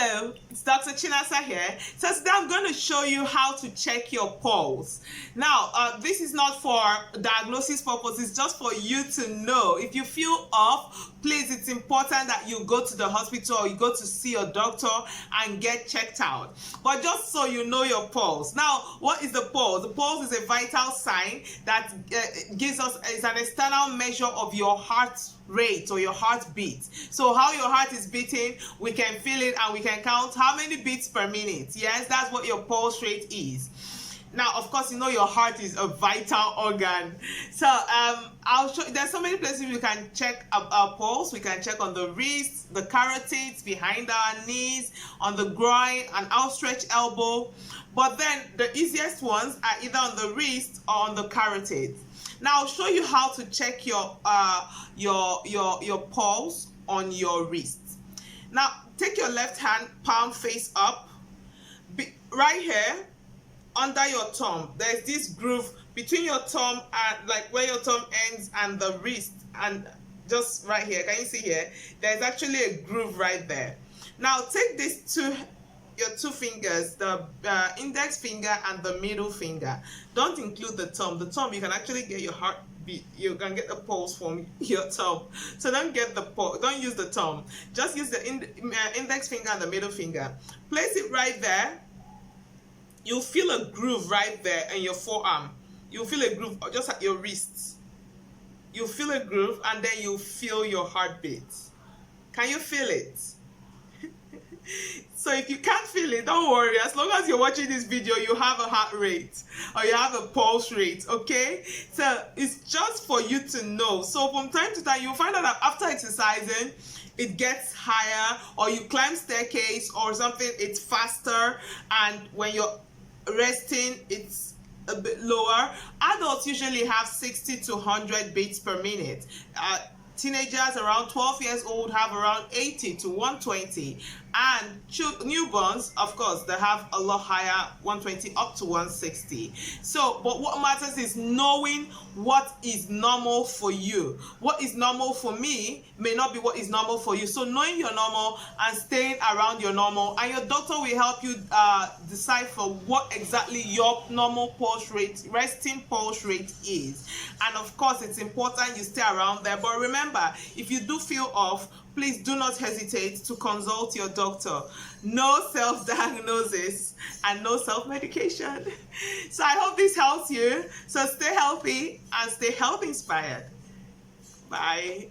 Hello, it's Dr. Chinasa here. So today I'm going to show you how to check your pulse. Now, this is not for diagnosis purposes, just for you to know. If you feel off, please, it's important that you go to the hospital or you go to see your doctor and get checked out. But just so you know your pulse. Now, what is the pulse? The pulse is a vital sign that gives us, is an external measure of your heart rate or your heartbeat. So how your heart is beating, we can feel it and we can count how many beats per minute. Yes, that's what your pulse rate is. Now, of course, you know your heart is a vital organ. So I'll show you, there's so many places we can check our pulse. We can check on the wrists, the carotids, behind our knees, on the groin, an outstretched elbow. But then the easiest ones are either on the wrist or on the carotids. Now I'll show you how to check your pulse on your wrist. Now take your left hand, palm face up. Right here under your thumb, there's this groove between your thumb and like where your thumb ends and the wrist, and just right here, can you see here? There's actually a groove right there. Now take your two fingers, the index finger and the middle finger. Don't include the thumb. The thumb, you can actually get your heartbeat. You can get the pulse from your thumb. So don't use the thumb. Just use the index finger and the middle finger. Place it right there. You'll feel a groove right there in your forearm. You'll feel a groove just at your wrists. You'll feel a groove and then you'll feel your heartbeat. Can you feel it? So if you can't feel it, don't worry. As long as you're watching this video, you have a heart rate or you have a pulse rate, okay? So it's just for you to know. So from time to time, you'll find out that after exercising, it gets higher, or you climb staircase or something, it's faster, and when you're resting, it's a bit lower. Adults usually have 60 to 100 beats per minute. Teenagers around 12 years old have around 80 to 120, and newborns, of course, they have a lot higher, 120 up to 160. So, but what matters is knowing what is normal for you. What is normal for me may not be what is normal for you. So knowing your normal and staying around your normal, and your doctor will help you decide for what exactly your normal pulse rate, resting pulse rate is. And of course, it's important you stay around there. But remember, if you do feel off, please do not hesitate to consult your doctor. No self-diagnosis and no self-medication. So I hope this helps you. So stay healthy and stay health inspired. Bye.